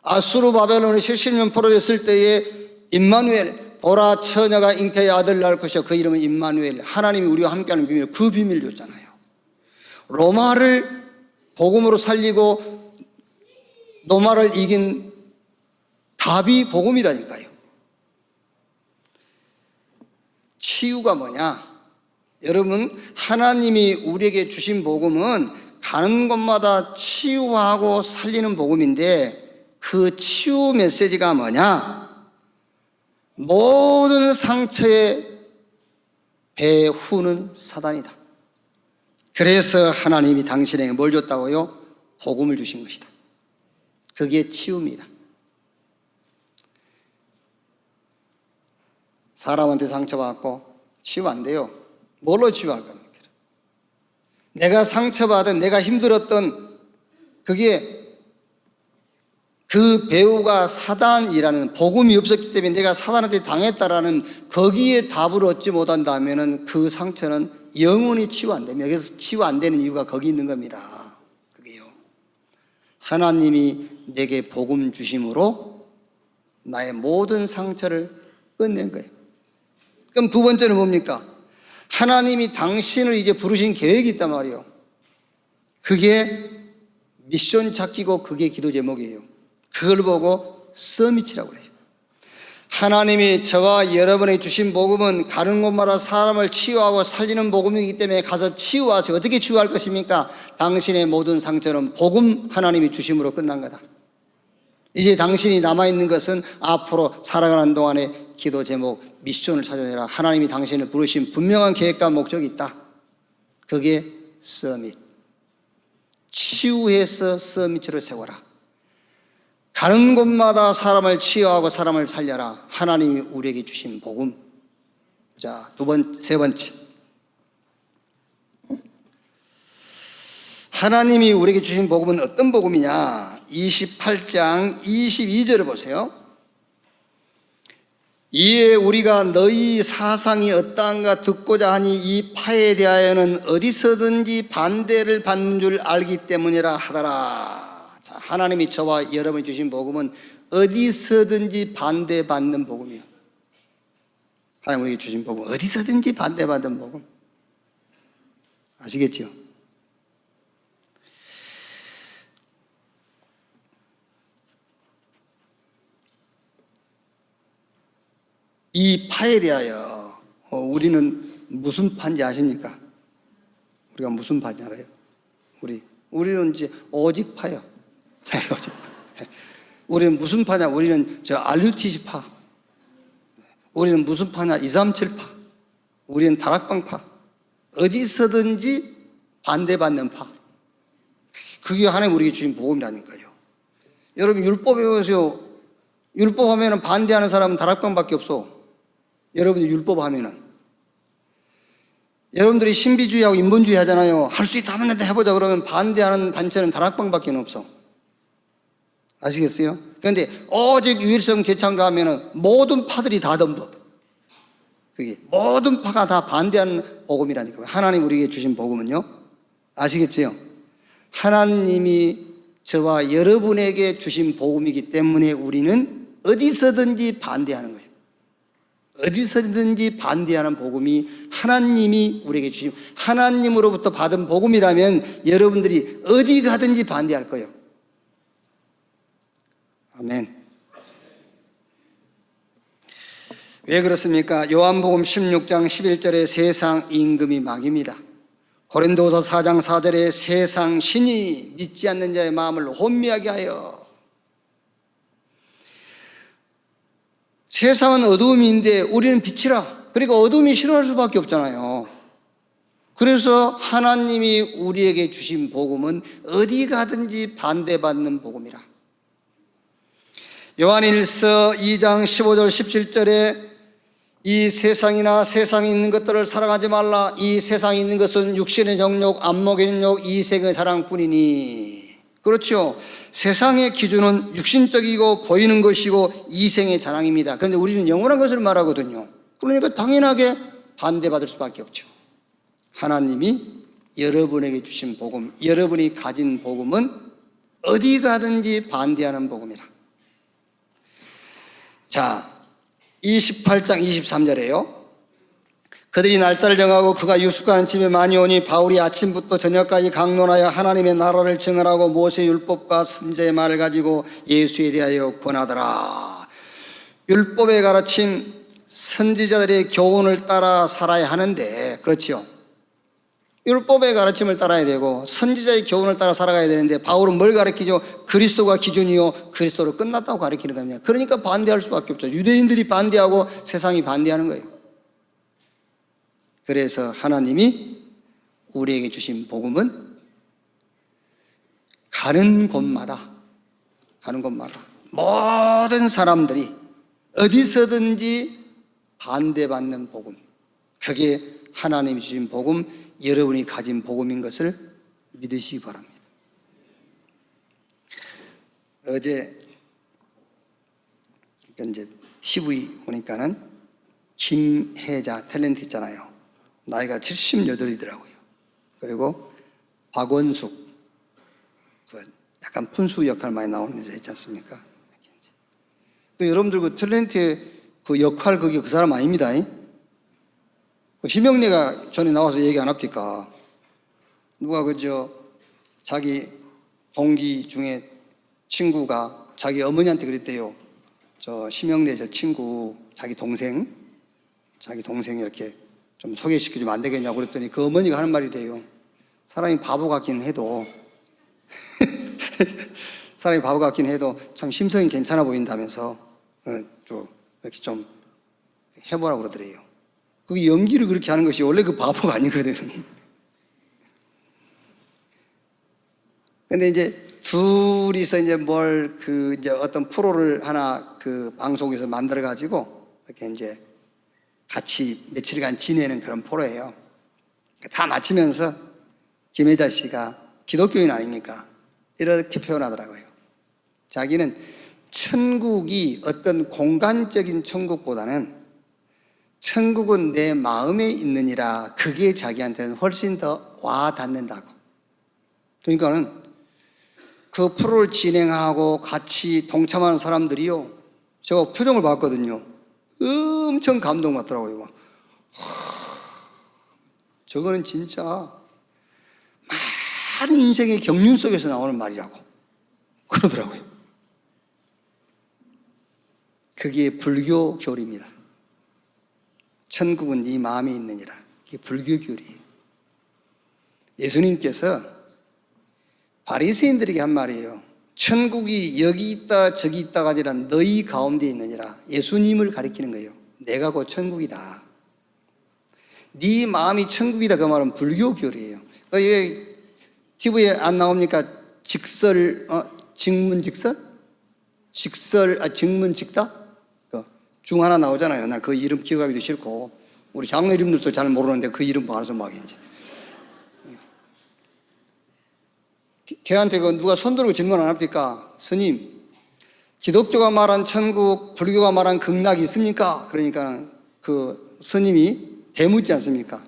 아수르 바벨론에 70년 포로됐을 때에 임마누엘, 보라 처녀가 잉태의 아들 낳을 것이요 그 이름은 임마누엘, 하나님이 우리와 함께하는 비밀, 그 비밀을 줬잖아요. 로마를 복음으로 살리고 로마를 이긴 답이 복음이라니까요. 치유가 뭐냐? 여러분, 하나님이 우리에게 주신 복음은 가는 곳마다 치유하고 살리는 복음인데 그 치유 메시지가 뭐냐? 모든 상처의 배후는 사단이다. 그래서 하나님이 당신에게 뭘 줬다고요? 복음을 주신 것이다. 그게 치유입니다. 사람한테 상처받고 치유 안 돼요. 뭘로 치유할 겁니까? 내가 상처받은, 내가 힘들었던 그게 그 배우가 사단이라는, 복음이 없었기 때문에 내가 사단한테 당했다라는 거기에 답을 얻지 못한다면 그 상처는 영원히 치유 안 됩니다. 그래서 치유 안 되는 이유가 거기 있는 겁니다. 그게요. 하나님이 내게 복음 주심으로 나의 모든 상처를 끝낸 거예요. 그럼 두 번째는 뭡니까? 하나님이 당신을 이제 부르신 계획이 있단 말이에요. 그게 미션 찾기고 그게 기도 제목이에요. 그걸 보고 서밋이라고 그래요. 하나님이 저와 여러분에게 주신 복음은 가는 곳마다 사람을 치유하고 살리는 복음이기 때문에 가서 치유하세요. 어떻게 치유할 것입니까? 당신의 모든 상처는 복음 하나님이 주심으로 끝난 거다. 이제 당신이 남아있는 것은 앞으로 살아가는 동안에 기도 제목, 미션을 찾아내라. 하나님이 당신을 부르신 분명한 계획과 목적이 있다. 그게 서밋. 치유해서 서밋으로 세워라. 가는 곳마다 사람을 치유하고 사람을 살려라. 하나님이 우리에게 주신 복음. 자, 세 번째. 하나님이 우리에게 주신 복음은 어떤 복음이냐? 28장 22절을 보세요. 이에 우리가 너희 사상이 어떠한가 듣고자 하니 이 파에 대하여는 어디서든지 반대를 받는 줄 알기 때문이라 하더라. 자, 하나님이 저와 여러분이 주신 복음은 어디서든지 반대받는 복음이에요. 하나님 우리에게 주신 복음, 어디서든지 반대받는 복음. 아시겠죠? 이 파에 대하여 우리는 무슨 파인지 아십니까? 우리가 무슨 파인지 알아요? 우리는 이제 오직 파요. 오직 파. 우리는 무슨 파냐? 우리는 저 RUTC 파. 우리는 무슨 파냐? 237파. 우리는 다락방파. 어디서든지 반대받는 파. 그게 하나님 우리에게 주신 복음이라니까요. 여러분 율법 배우세요. 율법 하면은 반대하는 사람은 다락방밖에 없어. 여러분이 율법 하면은. 여러분들이 신비주의하고 인본주의 하잖아요. 할 수 있다 하면 해보자 그러면 반대하는 단체는 다락방밖에 없어. 아시겠어요? 그런데 오직 유일성 재창조하면 모든 파들이 다 덤벼. 그게 모든 파가 다 반대하는 복음이라니까요. 하나님 우리에게 주신 복음은요. 아시겠지요? 하나님이 저와 여러분에게 주신 복음이기 때문에 우리는 어디서든지 반대하는 거예요. 어디서든지 반대하는 복음이 하나님이 우리에게 주신 하나님으로부터 받은 복음이라면 여러분들이 어디 가든지 반대할 거예요. 아멘. 왜 그렇습니까? 요한복음 16장 11절에 세상 임금이 막입니다. 고린도서 4장 4절에 세상 신이 믿지 않는 자의 마음을 혼미하게 하여. 세상은 어두움인데 우리는 빛이라. 그러니까 어두움이 싫어할 수밖에 없잖아요. 그래서 하나님이 우리에게 주신 복음은 어디 가든지 반대받는 복음이라. 요한일서 2장 15절 17절에 이 세상이나 세상에 있는 것들을 사랑하지 말라. 이 세상에 있는 것은 육신의 정욕, 안목의 정욕, 이생의 사랑뿐이니. 그렇죠. 세상의 기준은 육신적이고 보이는 것이고 이생의 자랑입니다. 그런데 우리는 영원한 것을 말하거든요. 그러니까 당연하게 반대받을 수밖에 없죠. 하나님이 여러분에게 주신 복음, 여러분이 가진 복음은 어디 가든지 반대하는 복음이라. 자, 28장 23절에요. 그들이 날짜를 정하고 그가 유숙하는 집에 많이 오니 바울이 아침부터 저녁까지 강론하여 하나님의 나라를 증언하고 모세의 율법과 선지자의 말을 가지고 예수에 대하여 권하더라. 율법의 가르침, 선지자들의 교훈을 따라 살아야 하는데, 그렇죠. 율법의 가르침을 따라야 되고 선지자의 교훈을 따라 살아가야 되는데 바울은 뭘 가르치죠? 그리스도가 기준이요 그리스도로 끝났다고 가르치는 겁니다. 그러니까 반대할 수밖에 없죠. 유대인들이 반대하고 세상이 반대하는 거예요. 그래서 하나님이 우리에게 주신 복음은 가는 곳마다 모든 사람들이 어디서든지 반대받는 복음, 그게 하나님이 주신 복음, 여러분이 가진 복음인 것을 믿으시기 바랍니다. 어제 이제 TV 보니까는 김혜자 탤런트 있잖아요. 나이가 78이더라고요. 그리고 박원숙, 그 약간 푼수 역할 많이 나오는 여자 있지 않습니까? 그 여러분들 그 탤런트의 그 역할 그게 그 사람 아닙니다. 희명래가 전에 나와서 얘기 안 합니까? 누가 자기 동기 중에 친구가 자기 어머니한테 그랬대요. 저 희명래 저 친구 자기 동생 이렇게 좀 소개시켜주면 안 되겠냐고 그랬더니 그 어머니가 하는 말이래요. 사람이 바보 같긴 해도 참 심성이 괜찮아 보인다면서 좀 이렇게 좀 해보라고 그러더래요. 그 연기를 그렇게 하는 것이 원래 그 바보가 아니거든. 근데 이제 둘이서 이제 이제 어떤 프로를 하나 그 방송에서 만들어가지고 이렇게 이제 같이 며칠간 지내는 그런 프로예요. 다 마치면서 김혜자 씨가 기독교인 아닙니까? 이렇게 표현하더라고요. 자기는 천국이 어떤 공간적인 천국보다는 천국은 내 마음에 있느니라, 그게 자기한테는 훨씬 더 와닿는다고. 그러니까는 그 프로를 진행하고 같이 동참하는 사람들이요, 제가 표정을 봤거든요. 엄청 감동받더라고요. 막. 저거는 진짜 많은 인생의 경륜 속에서 나오는 말이라고 그러더라고요. 그게 불교 교리입니다. 천국은 네 마음에 있느니라. 그게 불교 교리예요. 예수님께서 바리새인들에게 한 말이에요. 천국이 여기 있다 저기 있다가 아니라 너희 가운데 있느니라. 예수님을 가리키는 거예요. 내가 곧 천국이다. 네 마음이 천국이다. 그 말은 불교 교리예요. 이게 TV에 안 나옵니까? 직문직설? 직문직답? 중 하나 나오잖아요. 나 그 이름 기억하기도 싫고. 우리 장로 이름들도 잘 모르는데 그 이름 알아서 막 이제. 걔한테 그 누가 손들고 질문 안 합니까? 스님, 기독교가 말한 천국, 불교가 말한 극락이 있습니까? 그러니까 그 스님이 대묻지 않습니까?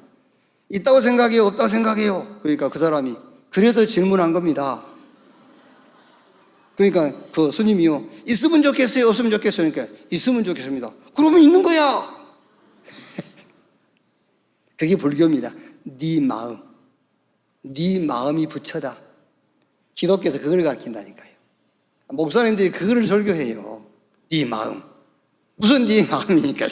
있다고 생각해요? 없다고 생각해요? 그러니까 그 사람이 그래서 질문한 겁니다. 그러니까 그 스님이요, 있으면 좋겠어요? 없으면 좋겠어요? 그러니까 있으면 좋겠습니다. 그러면 있는 거야. 그게 불교입니다. 네 마음, 네 마음이 부처다. 기독교에서 그걸 가르친다니까요. 목사님들이 그거를 설교해요. 네 마음. 무슨 네 마음이니까.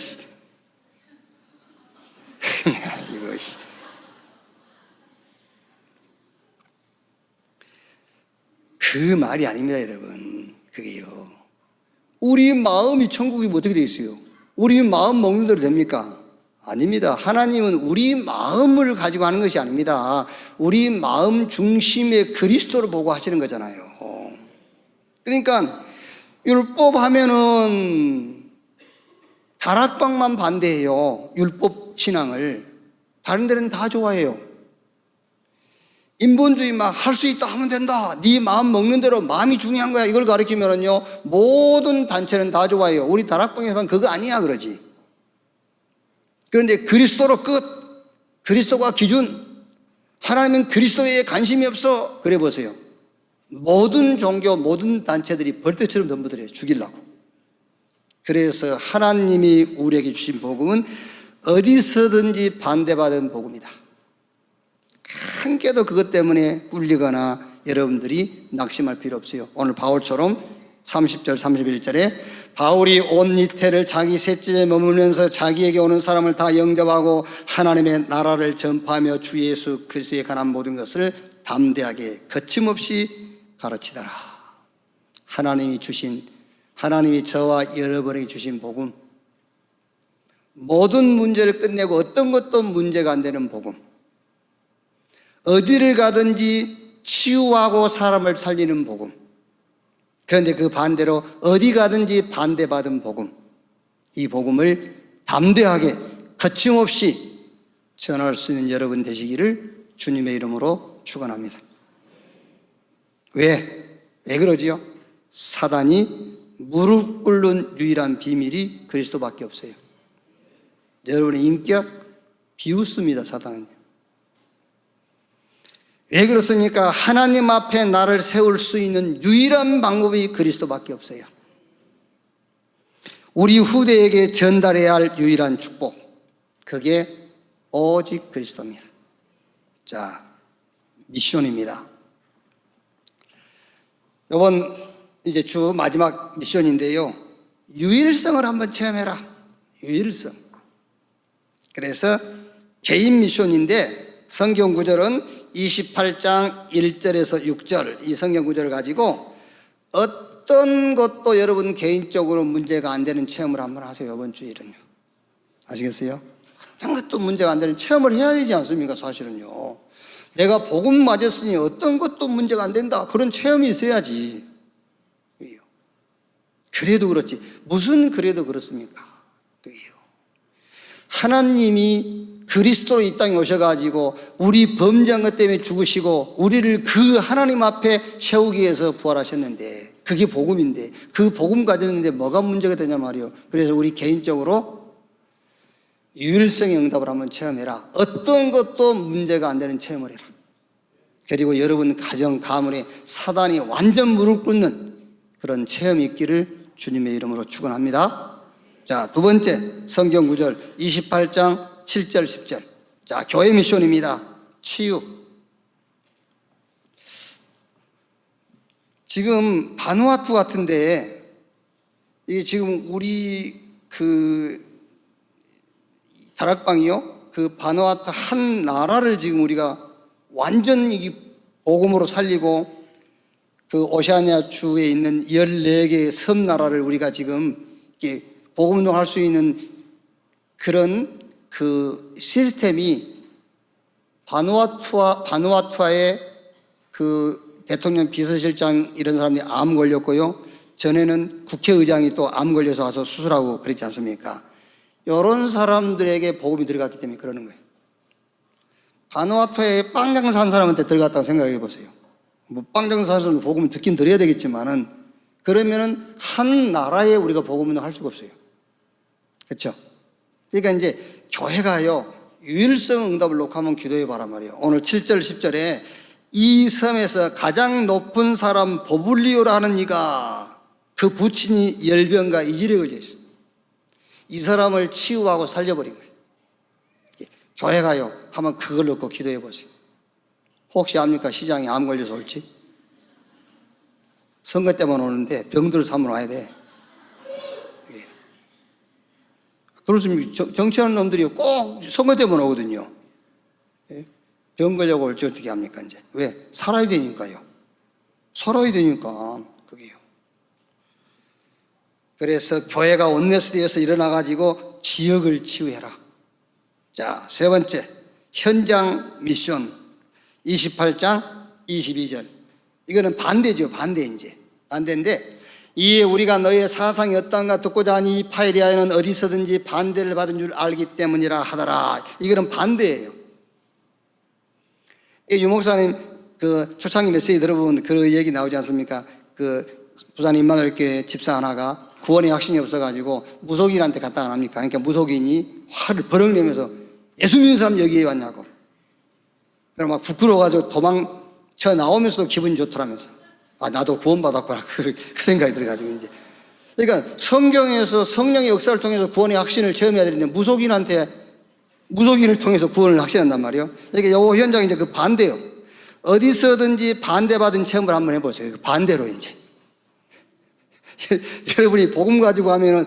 이것이. 그 말이 아닙니다, 여러분. 그게요. 우리 마음이 천국이 어떻게 되어 있어요? 우리 마음 먹는 대로 됩니까? 아닙니다. 하나님은 우리 마음을 가지고 하는 것이 아닙니다. 우리 마음 중심의 그리스도를 보고 하시는 거잖아요. 그러니까 율법 하면은 다락방만 반대해요. 율법 신앙을. 다른 데는 다 좋아해요. 인본주의 막 할 수 있다 하면 된다. 네 마음 먹는 대로 마음이 중요한 거야. 이걸 가르치면은요, 모든 단체는 다 좋아해요. 우리 다락방에서만 그거 아니야 그러지. 그런데 그리스도로 끝, 그리스도가 기준, 하나님은 그리스도에 관심이 없어. 그래 보세요. 모든 종교, 모든 단체들이 벌떼처럼 덤벼들어요. 죽이려고. 그래서 하나님이 우리에게 주신 복음은 어디서든지 반대받은 복음이다. 한 개도 그것 때문에 꿀리거나 여러분들이 낙심할 필요 없어요. 오늘 바울처럼 30절 31절에 바울이 온 이태를 자기 셋집에 머물면서 자기에게 오는 사람을 다 영접하고 하나님의 나라를 전파하며 주 예수 그리스도에 관한 모든 것을 담대하게 거침없이 가르치더라. 하나님이 저와 여러분에게 주신 복음, 모든 문제를 끝내고 어떤 것도 문제가 안 되는 복음, 어디를 가든지 치유하고 사람을 살리는 복음, 그런데 그 반대로 어디 가든지 반대받은 복음, 이 복음을 담대하게 거침없이 전할 수 있는 여러분 되시기를 주님의 이름으로 축원합니다. 왜 그러지요? 사단이 무릎 꿇는 유일한 비밀이 그리스도밖에 없어요. 여러분의 인격 비웃습니다, 사단은. 왜 그렇습니까? 하나님 앞에 나를 세울 수 있는 유일한 방법이 그리스도밖에 없어요. 우리 후대에게 전달해야 할 유일한 축복, 그게 오직 그리스도입니다. 자, 미션입니다. 이번 이제 주 마지막 미션인데요, 유일성을 한번 체험해라. 유일성. 그래서 개인 미션인데 성경 구절은 28장 1절에서 6절 이 성경 구절을 가지고 어떤 것도 여러분 개인적으로 문제가 안 되는 체험을 한번 하세요. 이번 주일은요. 아시겠어요? 어떤 것도 문제가 안 되는 체험을 해야 되지 않습니까? 사실은요. 내가 복음 맞았으니 어떤 것도 문제가 안 된다. 그런 체험이 있어야지. 그래도 그렇지. 무슨 그래도 그렇습니까? 하나님이 그리스도로 이 땅에 오셔가지고 우리 범죄한 것 때문에 죽으시고 우리를 그 하나님 앞에 세우기 위해서 부활하셨는데, 그게 복음인데, 그 복음 가졌는데 뭐가 문제가 되냐 말이에요. 그래서 우리 개인적으로 유일성의 응답을 한번 체험해라. 어떤 것도 문제가 안 되는 체험을 해라. 그리고 여러분 가정 가문에 사단이 완전 무릎 꿇는 그런 체험이 있기를 주님의 이름으로 축원합니다. 자, 두 번째 성경 구절 28장 7절 10절. 자, 교회 미션입니다. 치유. 지금 바누아투 같은데, 이게 지금 우리 그 다락방이요, 그 바누아투 한 나라를 지금 우리가 완전 이 복음으로 살리고, 그 오세아니아 주에 있는 14개의 섬나라를 우리가 지금 이렇게 복음운동할 수 있는 그런 그 시스템이 바누아투아의 그 대통령 비서실장 이런 사람들이 암 걸렸고요. 전에는 국회의장이 또 암 걸려서 와서 수술하고 그랬지 않습니까? 이런 사람들에게 복음이 들어갔기 때문에 그러는 거예요. 바누아투에 빵 장사한 사람한테 들어갔다고 생각해 보세요. 뭐 빵 장사한 사람은 복음을 듣긴 들어야 되겠지만은 그러면은 한 나라에 우리가 복음을 할 수가 없어요. 그렇죠? 그러니까 이제 교회가요, 유일성 응답을 놓고 한번 기도해 봐란 말이에요. 오늘 7절 10절에 이 섬에서 가장 높은 사람 보블리오라 하는 이가 그 부친이 열병과 이질에 걸려 있어요. 이 사람을 치유하고 살려버린 거예요. 교회가요, 한번 그걸 놓고 기도해 보세요. 혹시 압니까? 시장에 암 걸려서 올지? 선거 때만 오는데 병들을 삼으러 와야 돼. 그렇습니다. 정치하는 놈들이 꼭 선거 때만 오거든요. 병 걸려고 올지 어떻게 합니까, 이제? 왜? 살아야 되니까요. 살아야 되니까, 그게요. 그래서 교회가 원내스되어서 일어나가지고 지역을 치유해라. 자, 세 번째, 현장 미션 28장 22절. 이거는 반대죠. 반대 이제. 반대인데 이에 우리가 너희의 사상이 어떠한가 듣고자 하니 이 파에리아에는 어디서든지 반대를 받은 줄 알기 때문이라 하더라. 이거는 반대예요. 유목사님 그 초창기 메시지 들어보면 그 얘기 나오지 않습니까? 그 부산 임마누엘교회 집사 하나가 구원의 확신이 없어가지고 무속인한테 갖다 안 합니까? 그러니까 무속인이 화를 버럭 내면서 예수 믿는 사람 여기에 왔냐고. 그럼 막 부끄러워가지고 도망쳐 나오면서도 기분이 좋더라면서. 아, 나도 구원받았구나. 그 생각이 들어가지고 이제. 그러니까 성경에서 성령의 역사를 통해서 구원의 확신을 체험해야 되는데 무속인을 통해서 구원을 확신한단 말이에요. 그러니까 요 현장이 이제 그 반대요. 어디서든지 반대받은 체험을 한번 해보세요. 그 반대로 이제. 여러분이 복음 가지고 하면은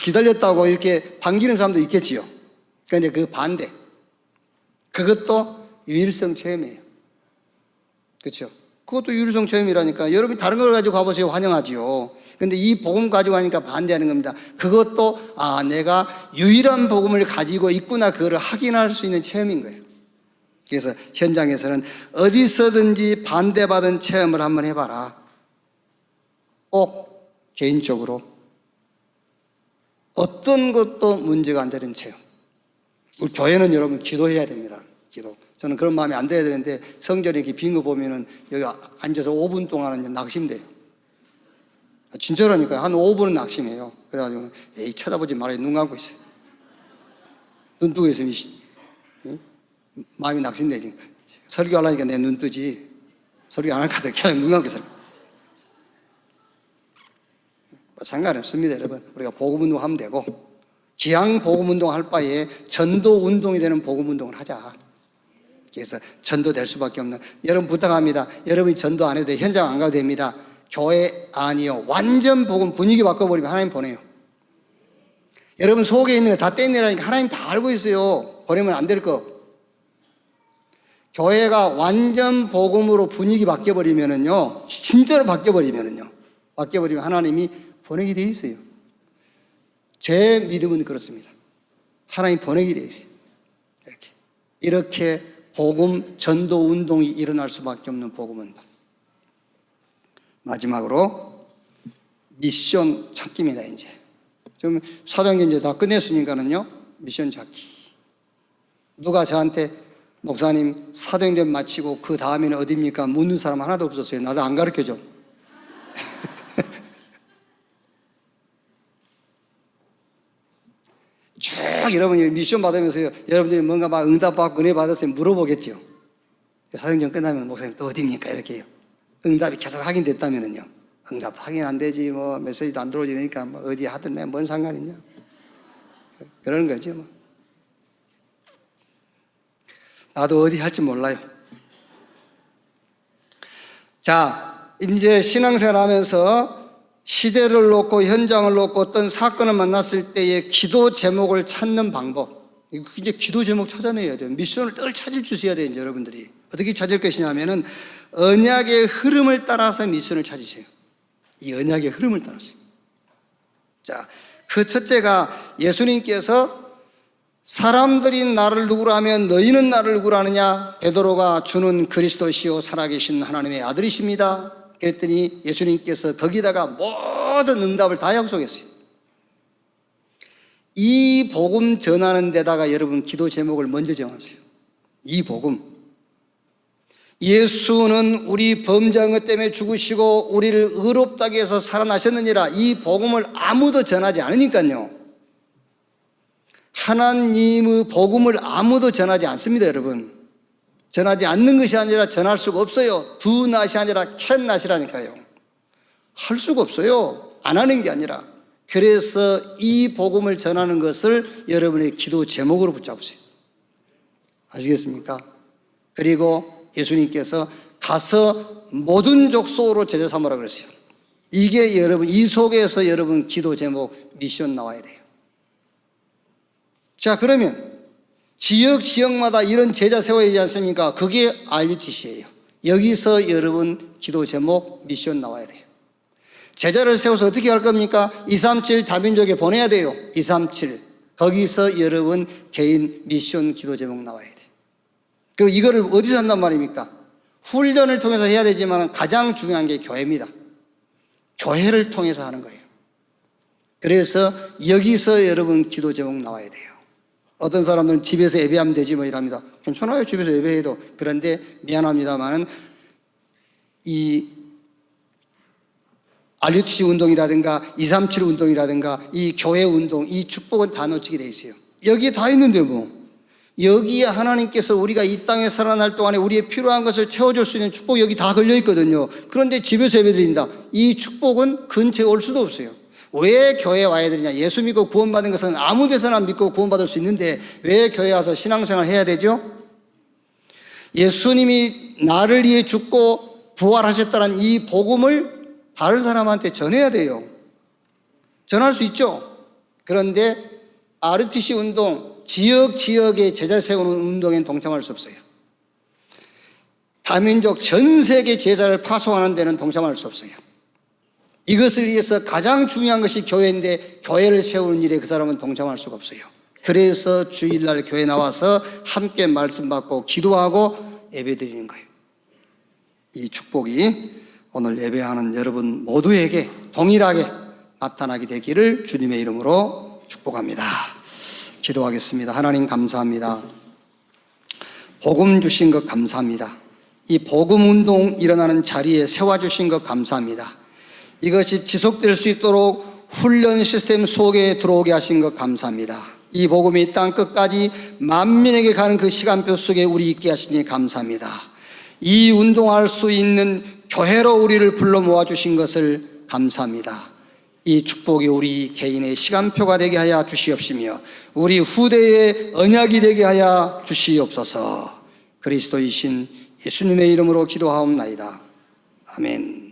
기다렸다고 이렇게 반기는 사람도 있겠지요. 그러니까 이제 그 반대. 그것도 유일성 체험이에요. 그렇죠? 그것도 유일성 체험이라니까. 여러분이 다른 걸 가지고 가보세요. 환영하지요. 근데 이 복음 가지고 하니까 반대하는 겁니다. 그것도 내가 유일한 복음을 가지고 있구나, 그거를 확인할 수 있는 체험인 거예요. 그래서 현장에서는 어디서든지 반대받은 체험을 한번 해봐라. 꼭 개인적으로 어떤 것도 문제가 안 되는 체험. 우리 교회는 여러분 기도해야 됩니다. 기도. 저는 그런 마음이 안 돼야 되는데 성전에 이렇게 빈 거 보면은 여기 앉아서 5분 동안은 낙심돼요. 진짜라니까요. 한 5분은 낙심해요. 그래가지고 에이 쳐다보지 말아요. 눈 감고 있어요. 눈 뜨고 있으면 마음이 낙심되니까. 설교하려니까 내 눈 뜨지. 설교 안 할 것 같아. 그냥 눈 감고 있어요. 상관없습니다, 여러분. 우리가 복음운동 하면 되고 기왕 복음운동 할 바에 전도운동이 되는 복음운동을 하자. 그래서 전도될 수밖에 없는, 여러분 부탁합니다. 여러분이 전도 안 해도 돼. 현장 안 가도 됩니다. 교회 아니요. 완전 복음 분위기 바꿔버리면 하나님 보내요. 여러분 속에 있는 거 다 떼내라니까 하나님 다 알고 있어요. 보내면 안 될 거. 교회가 완전 복음으로 분위기 바뀌어버리면은요, 진짜로 바뀌어버리면 하나님이 보내게 돼 있어요. 제 믿음은 그렇습니다. 하나님 보내게 돼 있어요. 이렇게 복음 전도 운동이 일어날 수밖에 없는 복음 운동. 마지막으로 미션 찾기입니다. 이제 좀 사도행전 이제 다 끝냈으니까는요, 미션 찾기. 누가 저한테 목사님 사도행전 마치고 그 다음에는 어디입니까? 묻는 사람 하나도 없었어요. 나도 안 가르쳐줘. 쭉 여러분이 미션 받으면서 여러분들이 뭔가 막 응답받고 은혜 받았으면 물어보겠죠. 사도행전 끝나면 목사님 또 어디입니까? 이렇게 해요. 응답이 계속 확인됐다면은요. 응답 확인 안 되지, 뭐 메시지도 안 들어오니까 뭐 어디 하든 내가 뭔 상관이냐. 그러는 거죠. 뭐. 나도 어디 할지 몰라요. 자, 이제 신앙생활 하면서 시대를 놓고 현장을 놓고 어떤 사건을 만났을 때의 기도 제목을 찾는 방법. 이제 기도 제목 찾아내야 돼요. 미션을 늘 찾을 줄 있어야 돼요, 이제 여러분들이. 어떻게 찾을 것이냐면은 언약의 흐름을 따라서 미션을 찾으세요. 이 언약의 흐름을 따라서. 자, 그 첫째가 예수님께서 사람들이 나를 누구라 하면 너희는 나를 누구라 하느냐? 베드로가 주는 그리스도시요 살아계신 하나님의 아들이십니다. 그랬더니 예수님께서 거기다가 모든 응답을 다 약속했어요. 이 복음 전하는 데다가 여러분 기도 제목을 먼저 정하세요. 이 복음. 예수는 우리 범죄한 것 때문에 죽으시고 우리를 의롭다게 해서 살아나셨느니라. 이 복음을 아무도 전하지 않으니까요. 하나님의 복음을 아무도 전하지 않습니다, 여러분. 전하지 않는 것이 아니라 전할 수가 없어요. 두 낫이 아니라 캔 낫이라니까요. 할 수가 없어요. 안 하는 게 아니라. 그래서 이 복음을 전하는 것을 여러분의 기도 제목으로 붙잡으세요. 아시겠습니까? 그리고 예수님께서 가서 모든 족속으로 제자 삼으라 그랬어요. 이게 여러분, 이 속에서 여러분 기도 제목 미션 나와야 돼요. 자, 그러면 지역마다 이런 제자 세워야 되지 않습니까? 그게 RUTC예요. 여기서 여러분 기도 제목 미션 나와야 돼요. 제자를 세워서 어떻게 할 겁니까? 237 다민족에 보내야 돼요. 237. 거기서 여러분 개인 미션 기도 제목 나와야 돼요. 그리고 이거를 어디서 한단 말입니까? 훈련을 통해서 해야 되지만 가장 중요한 게 교회입니다. 교회를 통해서 하는 거예요. 그래서 여기서 여러분 기도 제목 나와야 돼요. 어떤 사람들은 집에서 예배하면 되지 뭐 이랍니다. 괜찮아요, 집에서 예배해도. 그런데 미안합니다만은 이 RUTC 운동이라든가 237 운동이라든가 이 교회 운동, 이 축복은 다 놓치게 돼 있어요. 여기에 다 있는데 뭐. 여기에 하나님께서 우리가 이 땅에 살아날 동안에 우리의 필요한 것을 채워줄 수 있는 축복이 여기 다 걸려 있거든요. 그런데 집에서 예배드린다. 이 축복은 근처에 올 수도 없어요. 왜 교회에 와야 되느냐? 예수 믿고 구원받은 것은 아무 데서나 믿고 구원받을 수 있는데 왜 교회에 와서 신앙생활을 해야 되죠? 예수님이 나를 위해 죽고 부활하셨다는 이 복음을 다른 사람한테 전해야 돼요. 전할 수 있죠. 그런데 RUTC 운동, 지역에 제자 세우는 운동엔 동참할 수 없어요. 다민족 전 세계 제자를 파송하는 데는 동참할 수 없어요. 이것을 위해서 가장 중요한 것이 교회인데 교회를 세우는 일에 그 사람은 동참할 수가 없어요. 그래서 주일날 교회 나와서 함께 말씀 받고 기도하고 예배드리는 거예요. 이 축복이 오늘 예배하는 여러분 모두에게 동일하게 나타나게 되기를 주님의 이름으로 축복합니다. 기도하겠습니다. 하나님 감사합니다. 복음 주신 것 감사합니다. 이 복음 운동 일어나는 자리에 세워주신 것 감사합니다. 이것이 지속될 수 있도록 훈련 시스템 속에 들어오게 하신 것 감사합니다. 이 복음이 땅 끝까지 만민에게 가는 그 시간표 속에 우리 있게 하시니 감사합니다. 이 운동할 수 있는 교회로 우리를 불러 모아주신 것을 감사합니다. 이 축복이 우리 개인의 시간표가 되게 하여 주시옵시며 우리 후대의 언약이 되게 하여 주시옵소서. 그리스도이신 예수님의 이름으로 기도하옵나이다. 아멘.